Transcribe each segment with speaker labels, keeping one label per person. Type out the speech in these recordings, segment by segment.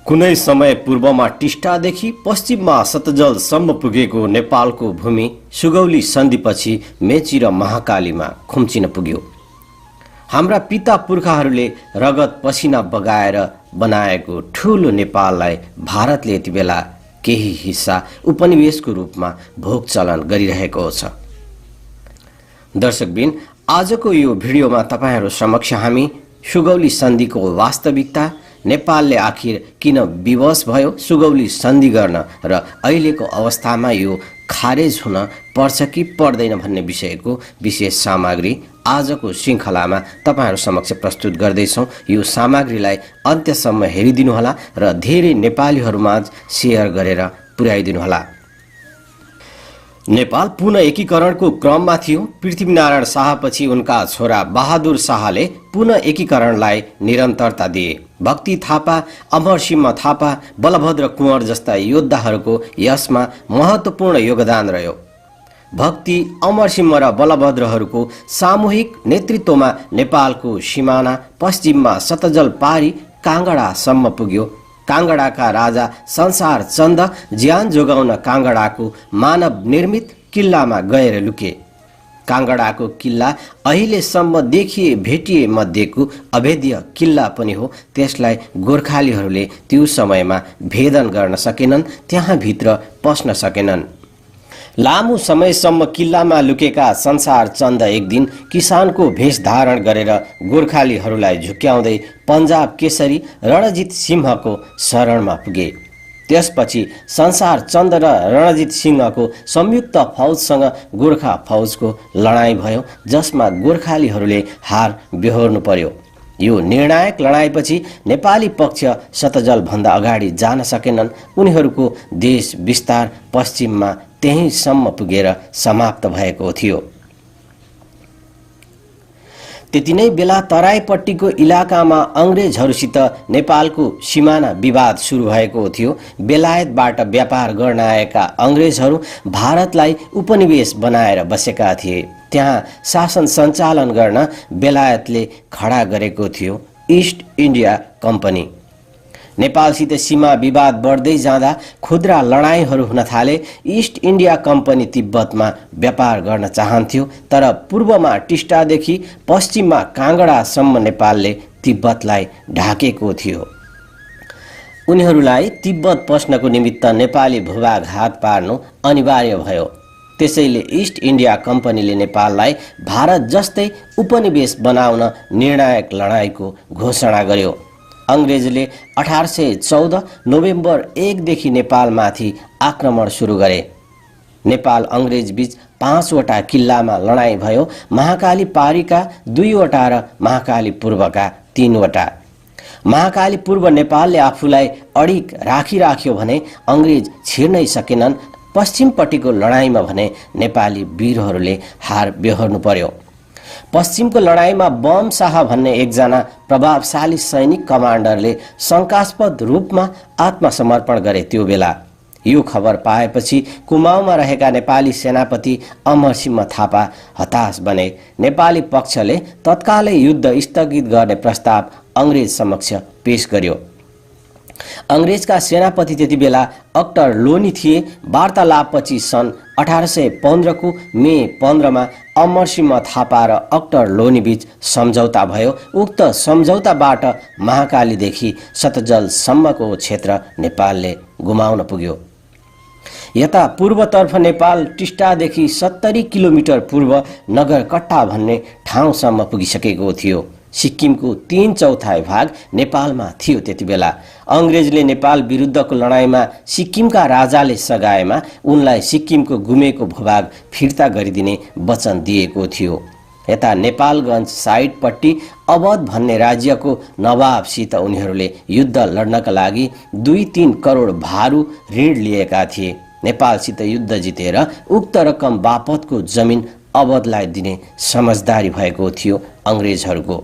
Speaker 1: कुनै समय पूर्वमा टिस्टादेखि पश्चिममा सतजलसम्म पुगेको नेपालको भूमि सुगौली सन्धिपछि मेची र महाकालीमा खुम्चिन पुग्यो। हाम्रा पिता पुर्खाहरूले रगत पसिना बगाएर बनाएको ठूलो नेपाललाई भारतले यति बेला केही हिस्सा उपनिवेशको रूपमा भोग चलन गरिरहेको छ। दर्शकबिन, आजको यो भिडियोमा तपाईहरू समक्ष हामी सुगौली सन्धिको वास्तविकता, नेपालले आखिर किन विवश भयो सुगौली सन्धि गर्न र अहिलेको अवस्थामा यो खारेज हुन पर्छ कि पर्दैन भन्ने विषयको विशेष सामग्री आजको श्रृङ्खलामा तपाईहरू समक्ष प्रस्तुत गर्दैछौँ। यो सामग्रीलाई अन्त्यसम्म हेरिदिनुहोला र धेरै नेपालीहरूमाझ सेयर गरेर पुर्याइदिनुहोला। नेपाल पुनः एकीकरणको क्रममा थियो। पृथ्वीनारायण शाहपछि उनका छोरा बहादुर शाहले पुनः एकीकरणलाई निरन्तरता दिए। भक्ति थापा, अमरसिंह थापा, बलभद्र कुँवर जस्ता योद्धाहरूको यसमा महत्त्वपूर्ण योगदान रह्यो। भक्ति, अमरसिंह र बलभद्रहरूको सामूहिक नेतृत्वमा नेपालको सिमाना पश्चिममा सतजल पारी काङ्गडासम्म पुग्यो। काङ्गडाका राजा संसार चन्द ज्यान जोगाउन काङ्गडाको मानव निर्मित किल्लामा गएर लुके। काङ्गडाको किल्ला अहिलेसम्म देखिए भेटिए मध्येको अभेद्य किल्ला पनि हो। त्यसलाई गोर्खालीहरूले त्यो समयमा भेदन गर्न सकेनन्, त्यहाँ भित्र पस्न सकेनन्। लामो समयसम्म किल्लामा लुकेका संसार चन्द एक दिन किसानको भेष धारण गरेर गोर्खालीहरूलाई झुक्क्याउँदै पन्जाब केसरी रणजित सिंहको शरणमा पुगे। त्यसपछि संसार चन्द र रणजित सिंहको संयुक्त फौजसँग गोर्खा फौजको लडाईँ भयो, जसमा गोर्खालीहरूले हार बेहोर्नु पर्यो। यो निर्णायक लडाईँपछि नेपाली पक्ष सतजलभन्दा अगाडि जान सकेनन्। उनीहरूको देश विस्तार पश्चिममा त्यहीँसम्म पुगेर समाप्त भएको थियो। त्यति नै बेला तराईपट्टिको इलाकामा अङ्ग्रेजहरूसित नेपालको सिमाना विवाद सुरु भएको थियो। बेलायतबाट व्यापार गर्न आएका अङ्ग्रेजहरू भारतलाई उपनिवेश बनाएर बसेका थिए। त्यहाँ शासन सञ्चालन गर्न बेलायतले खडा गरेको थियो इस्ट इन्डिया कम्पनी। नेपालसित सीमा विवाद बढ्दै जाँदा खुद्रा लडाईँहरू हुन थाले। इस्ट इन्डिया कम्पनी तिब्बतमा व्यापार गर्न चाहन्थ्यो, तर पूर्वमा टिस्टादेखि पश्चिममा काङ्गडासम्म नेपालले तिब्बतलाई ढाकेको थियो। उनीहरूलाई तिब्बत पस्नको निमित्त नेपाली भूभाग हात पार्नु अनिवार्य भयो। त्यसैले इस्ट इन्डिया कम्पनीले नेपाललाई भारत जस्तै उपनिवेश बनाउन निर्णायक लडाईँको घोषणा गर्यो। अङ्ग्रेजले 1814 नोभेम्बर 1 देखि नेपालमाथि आक्रमण सुरु गरे। नेपाल अङ्ग्रेज बीच 5वटा किल्लामा लडाईँ भयो। महाकाली पारीका 2वटा र महाकाली पूर्वका 3वटा। महाकाली पूर्व नेपालले आफूलाई अडिक राखिराख्यो भने अङ्ग्रेज छिर्नै सकेनन्। पश्चिमपट्टिको लडाईँमा भने नेपाली वीरहरूले हार बेहोर्नु पर्यो। पश्चिमको लडाईँमा बम शाह भन्ने एकजना प्रभावशाली सैनिक कमान्डरले शङ्कास्पद रूपमा आत्मसमर्पण गरे। त्यो बेला यो खबर पाएपछि कुमाऊमा रहेका नेपाली सेनापति अमरसिंह थापा हताश बने। नेपाली पक्षले तत्कालै युद्ध स्थगित गर्ने प्रस्ताव अङ्ग्रेज समक्ष पेश गर्यो। अङ्ग्रेजका सेनापति त्यति बेला अक्टर लोनी थिए। वार्तालापपछि सन् 1815 को मे 15 अमरसिंह थापा र अक्टर लोनी बीच सम्झौता भयो। उक्त सम्झौताबाट महाकालीदेखि सतजलसम्मको क्षेत्र नेपालले गुमाउन पुग्यो। यता पूर्वतर्फ नेपाल टिस्टादेखि 70 किलोमिटर पूर्व नगरकट्टा भन्ने ठाउँसम्म पुगिसकेको थियो। सिक्किमको 3/4 भाग नेपालमा थियो। त्यति बेला अङ्ग्रेजले नेपाल विरुद्धको लडाईँमा सिक्किमका राजाले सघाएमा उनलाई सिक्किमको गुमेको भूभाग फिर्ता गरिदिने वचन दिएको थियो। यता नेपालगञ्ज साइडपट्टि अवध भन्ने राज्यको नवाबसित उनीहरूले युद्ध लड्नका लागि 2-3 करोड भारु ऋण लिएका थिए। नेपालसित युद्ध जितेर उक्त रकम बापतको जमिन अवधलाई दिने समझदारी भएको थियो अङ्ग्रेजहरूको।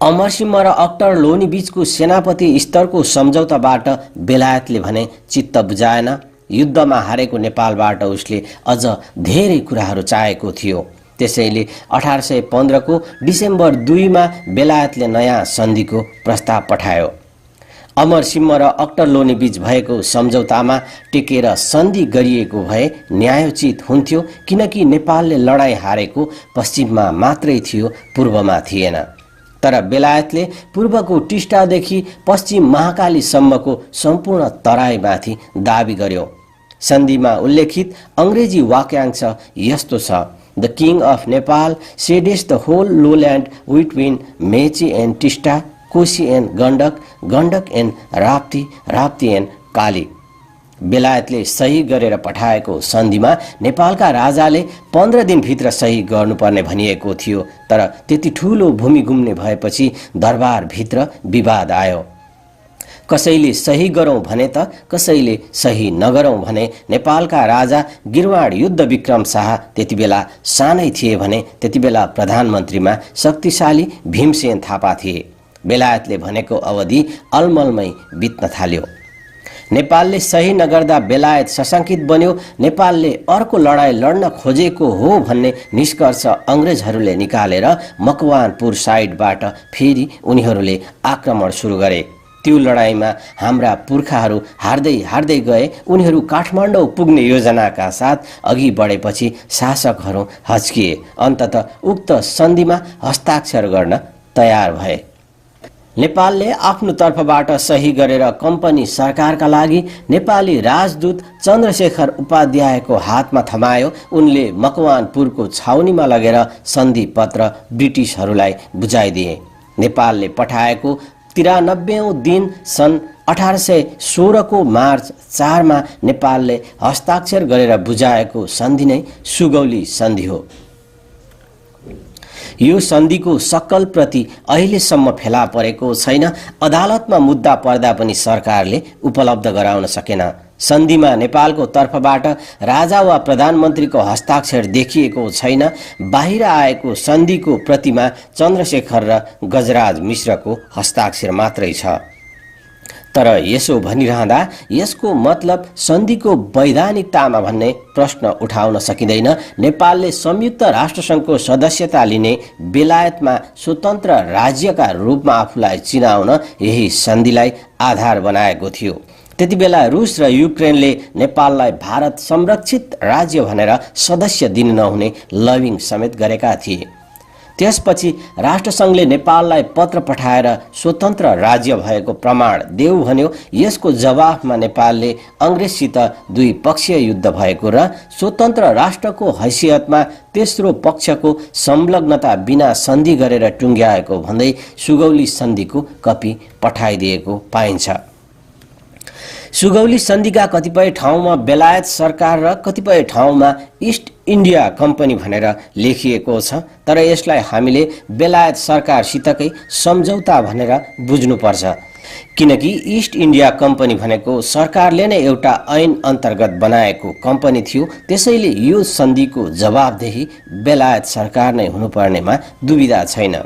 Speaker 1: अमरसिंह र अक्टर लोनी बीचको सेनापति स्तरको सम्झौताबाट बेलायतले भने चित्त बुझाएन। युद्धमा हारेको नेपालबाट उसले अझ धेरै कुराहरू चाहेको थियो। त्यसैले 1815 को डिसेम्बर 2 मा बेलायतले नयाँ सन्धिको प्रस्ताव पठायो। अमरसिंह र अक्टरलोनी बीच भएको सम्झौतामा टेकेर सन्धि गरिएको भए न्यायोचित हुन्थ्यो, किनकि नेपालले लडाईँ हारेको पश्चिममा मात्रै थियो, पूर्वमा थिएन। तर बेलायतले पूर्वको टिस्टादेखि पश्चिम महाकालीसम्मको सम्पूर्ण तराईमाथि दाबी गर्यो। सन्धिमा उल्लेखित अंग्रेजी वाक्यांश यस्तो छ: the king of Nepal cedes the whole lowland between Mechi and Teesta, Koshi and Gandak, Gandak and Rapti, Rapti and Kali. बेलायतले सही गरेर पठाएको सन्धिमा नेपालका राजाले 15 दिनभित्र सही गर्नुपर्ने भनिएको थियो। तर त्यति ठूलो भूमि गुम्ने भएपछि दरबारभित्र विवाद आयो। कसैले सही गरौँ भने त कसैले सही नगरौँ भने। नेपालका राजा गिरवाड युद्ध विक्रम शाह त्यति बेला सानै थिए भने त्यति बेला प्रधानमन्त्रीमा शक्तिशाली भीमसेन थापा थिए। बेलायतले भनेको अवधि अलमलमै बित्न थाल्यो। नेपालले सही नगर्दा बेलायत सशंकित बन्यो। नेपालले अर्को लडाईँ लड्न खोजेको हो भन्ने निष्कर्ष अंग्रेजहरूले निकालेर मकवानपुर साइडबाट फेरि उनीहरूले आक्रमण सुरु गरे। त्यो लडाईँमा हाम्रा पुर्खाहरू हार्दै हार्दै गए। उनीहरू काठमाडौँ पुग्ने योजनाका साथ अघि बढेपछि शासकहरू हच्किए। अन्ततः उक्त सन्धिमा हस्ताक्षर गर्न तयार भए। नेपालले आफ्नो तर्फबाट सही गरेर कम्पनी सरकारका लागि नेपाली राजदूत चन्द्रशेखर उपाध्यायको हातमा थमायो। उनले मकवानपुरको छाउनीमा लगेर सन्धि पत्र ब्रिटिसहरूलाई बुझाइदिए। नेपालले पठाएको 93औं दिन सन् 1816 को मार्च 4 मा नेपालले हस्ताक्षर गरेर बुझाएको सन्धि नै सुगौली सन्धि हो। यो सन्धिको सक्कल प्रति अहिलेसम्म फेला परेको छैन। अदालतमा मुद्दा पर्दा पनि सरकारले उपलब्ध गराउन सकेन। सन्धिमा नेपालको तर्फबाट राजा वा प्रधानमन्त्रीको हस्ताक्षर देखिएको छैन। बाहिर आएको सन्धिको प्रतिमा चन्द्रशेखर र गजराज मिश्रको हस्ताक्षर मात्रै छ। तर यसो भनिरहँदा यसको मतलब सन्धिको वैधानिकतामा भन्ने प्रश्न उठाउन सकिँदैन। नेपालले संयुक्त राष्ट्रसङ्घको सदस्यता लिने, बेलायतमा स्वतन्त्र राज्यका रूपमा आफूलाई चिनाउन यही सन्धिलाई आधार बनाएको थियो। त्यति बेला रुस र युक्रेनले नेपाललाई भारत संरक्षित राज्य भनेर सदस्य दिन नहुने लबिङ समेत गरेका थिए। त्यसपछि राष्ट्रसङ्घले नेपाललाई पत्र पठाएर स्वतन्त्र राज्य भएको प्रमाण देऊ भन्यो। यसको जवाफमा नेपालले अंग्रेजसित द्विपक्षीय युद्ध भएको र स्वतन्त्र राष्ट्रको हैसियतमा तेस्रो पक्षको संलग्नता बिना सन्धि गरेर टुङ्ग्याएको भन्दै सुगौली सन्धिको कपी पठाइदिएको पाइन्छ। सुगौली सन्धिका कतिपय ठाउँमा बेलायत सरकार र कतिपय ठाउँमा इस्ट इन्डिया कम्पनी भनेर लेखिएको छ। तर यसलाई हामीले बेलायत सरकारसितकै सम्झौता भनेर बुझ्नुपर्छ, किनकि इस्ट इन्डिया कम्पनी भनेको सरकारले नै एउटा ऐन अन्तर्गत बनाएको कम्पनी थियो। त्यसैले यो सन्धिको जवाबदेही बेलायत सरकार नै हुनुपर्नेमा दुविधा छैन।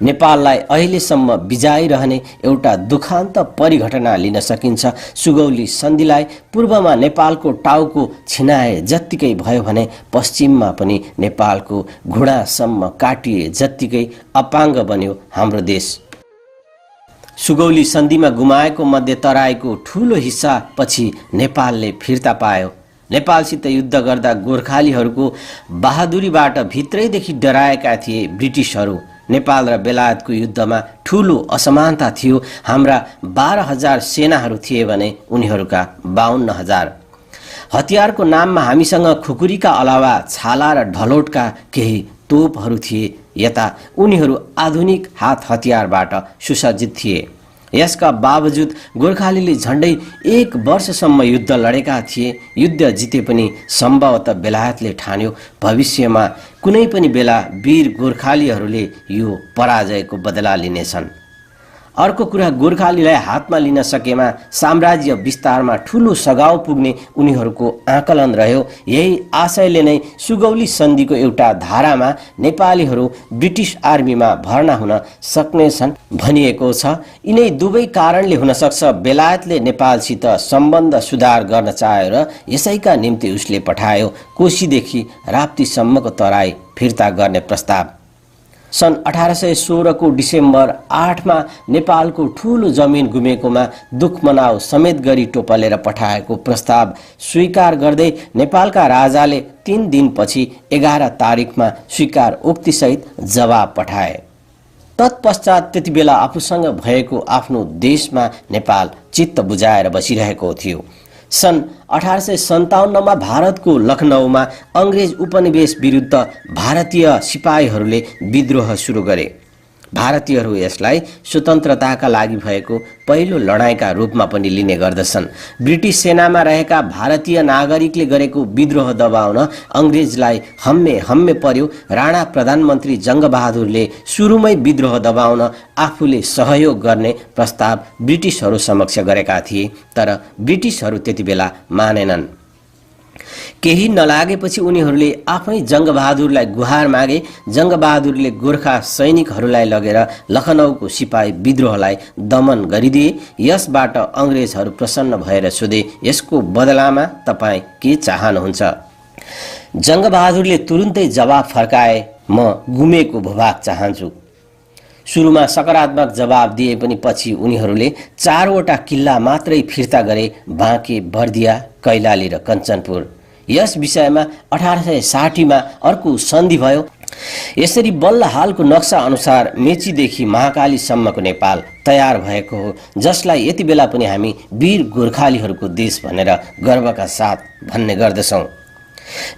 Speaker 1: नेपाललाई अहिलेसम्म बिजाइरहने एउटा दुखान्त परिघटना लिन सकिन्छ। सुगौली सन्धिलाई पूर्वमा नेपालको टाउको छिनाए जत्तिकै भयो भने पश्चिममा पनि नेपालको घुँडासम्म काटिए जत्तिकै अपाङ्ग बन्यो हाम्रो देश। सुगौली सन्धिमा गुमाएको मध्य तराईको ठूलो हिस्सा पछि नेपालले फिर्ता पायो। नेपालसित युद्ध गर्दा गोर्खालीहरूको बहादुरीबाट भित्रैदेखि डराएका थिए ब्रिटिसहरू। नेपाल र बेलायतको युद्धमा ठूलो असमानता थियो। हाम्रा 12,000 सेनाहरू थिए भने उनीहरूका 52,000। हतियारको नाममा हामीसँग खुकुरीका अलावा छाला र ढलोटका केही तोपहरू थिए। यता उनीहरू आधुनिक हात हतियारबाट सुसज्जित थिए। यसका बावजुद गोर्खालीले झण्डै 1 वर्षसम्म युद्ध लडेका थिए। युद्ध जिते पनि सम्भवतः बेलायतले ठान्यो भविष्यमा कुनै पनि बेला वीर गोर्खालीहरूले यो पराजयको बदला लिनेछन्। अर्को कुरा, गोर्खालीलाई हातमा लिन सकेमा साम्राज्य विस्तारमा ठूलो सघाउ पुग्ने उनीहरूको आकलन रह्यो। यही आशयले नै सुगौली सन्धिको एउटा धारामा नेपालीहरू ब्रिटिस आर्मीमा भर्ना हुन सक्नेछन् भनिएको छ। यिनै दुवै कारणले हुन सक्छ बेलायतले नेपालसित सम्बन्ध सुधार गर्न चाह्यो र यसैका निम्ति उसले पठायो कोशीदेखि राप्तीसम्मको तराई फिर्ता गर्ने प्रस्ताव। सन् 1816 को डिसेम्बर 8मा नेपालको ठूलो जमिन गुमेकोमा दुख मनाउ समेत गरी टोपलेर पठाएको प्रस्ताव स्वीकार गर्दै नेपालका राजाले 3 दिनपछि 11 तारिखमा स्वीकार उक्तिसहित जवाब पठाए। तत्पश्चात त्यतिबेला आफूसँग भएको आफ्नो देशमा नेपाल चित्त बुझाएर बसिरहेको थियो। सन् 1857 मा भारतको लखनऊमा अंग्रेज उपनिवेश विरुद्ध भारतीय सिपाहीहरूले विद्रोह सुरु गरे। भारतीयहरू यसलाई स्वतन्त्रताका लागि भएको पहिलो लडाईँका रूपमा पनि लिने गर्दछन्। ब्रिटिस सेनामा रहेका भारतीय नागरिकले गरेको विद्रोह दबाउन अंग्रेजलाई हम्मे पर्यो। राणा प्रधानमन्त्री जंगबहादुरले सुरुमै विद्रोह दबाउन आफूले सहयोग गर्ने प्रस्ताव ब्रिटिसहरू समक्ष गरेका थिए, तर ब्रिटिसहरू त्यतिबेला मानेनन्। केही नलागेपछि उनीहरूले आफै जंगबहादुरलाई गुहार मागे। जंगबहादुरले गोर्खा सैनिकहरूलाई लगेर लखनऊको सिपाही विद्रोहलाई दमन गरिदिए। यसबाट अंग्रेजहरू प्रसन्न भएर सोधे, यसको बदलामा तपाईं के चाहनुहुन्छ? जंगबहादुरले तुरुन्तै जवाब फर्काए, म गुमेको भूभाग चाहन्छु। सुरुमा सकारात्मक जवाब दिए पनि पछि उनीहरूले 4वटा किल्ला मात्रै फिर्ता गरे, बाँके, बर्दिया, कैलाली र कञ्चनपुर। यस विषयमा 1860 मा अर्को सन्धि भयो। यसरी बल्ल हालको नक्सा अनुसार मेचीदेखि महाकालीसम्मको नेपाल तयार भएको हो, जसलाई यति बेला पनि हामी वीर गोर्खालीहरूको देश भनेर गर्वका साथ भन्ने गर्दछौँ।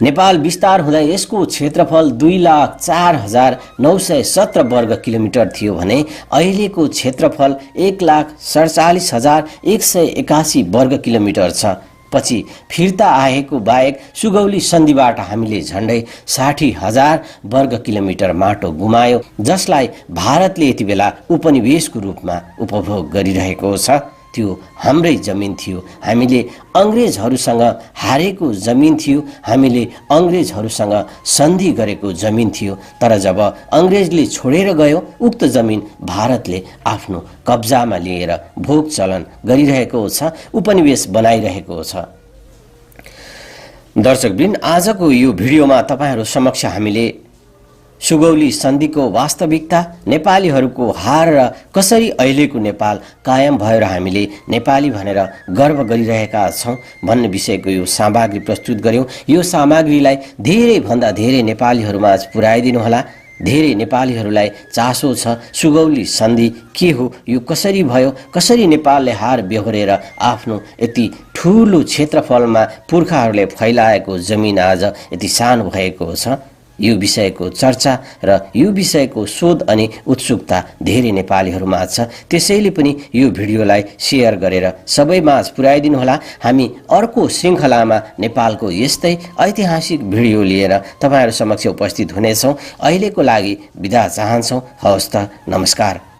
Speaker 1: नेपाल विस्तार हुँदा यसको क्षेत्रफल 2,04,917 वर्ग किलोमिटर थियो भने अहिलेको क्षेत्रफल 1,47,181 वर्ग किलोमिटर छ। पछि फिर्ता आएको बाहेक सुगौली सन्धिबाट हामीले झण्डै 60,000 वर्ग किलोमिटर माटो गुमायो, जसलाई भारतले यति बेला उपनिवेशको रूपमा उपभोग गरिरहेको छ। त्यो हाम्रै जमिन थियो। हामीले अंग्रेजहरूसँग हारेको जमिन थियो। हामीले अंग्रेजहरूसँग सन्धि गरेको जमिन थियो। तर जब अंग्रेजले छोडेर गयो, उक्त जमिन भारतले आफ्नो कब्जामा लिएर भोग चलन गरिरहेको छ, उपनिवेश बनाइरहेको छ। दर्शकवृन्द, आजको यो भिडियोमा तपाईहरु समक्ष हामीले सुगौली सन्धिको वास्तविकता, नेपालीहरूको हार र कसरी अहिलेको नेपाल कायम भएर हामीले नेपाली भनेर गर्व गरिरहेका छौं भन्ने विषयको यो सामग्री प्रस्तुत गर्यौं। यो सामग्रीलाई धेरै भन्दा धेरै नेपालीहरूमा पुर्याइदिनु होला। धेरै नेपालीहरूलाई चासो छ सुगौली सन्धि के हो, यो कसरी भयो, कसरी नेपालले हार बेहोरेर आफ्नो यति ठूलो क्षेत्रफलमा पुर्खाहरूले फैलाएको जमिन आज यति सानो भएको छ। यो विषयको चर्चा र यो विषयको शोध अनि उत्सुकता धेरै नेपालीहरूमा छ। त्यसैले पनि यो भिडियोलाई शेयर गरेर सबैमाझ पुर्याइदिनु होला। हामी अर्को श्रृङ्खलामा नेपालको यस्तै ऐतिहासिक भिडियो लिएर तपाईहरु समक्ष उपस्थित हुनेछौं। अहिलेको लागि बिदा चाहन्छौं। हवस् त, नमस्कार।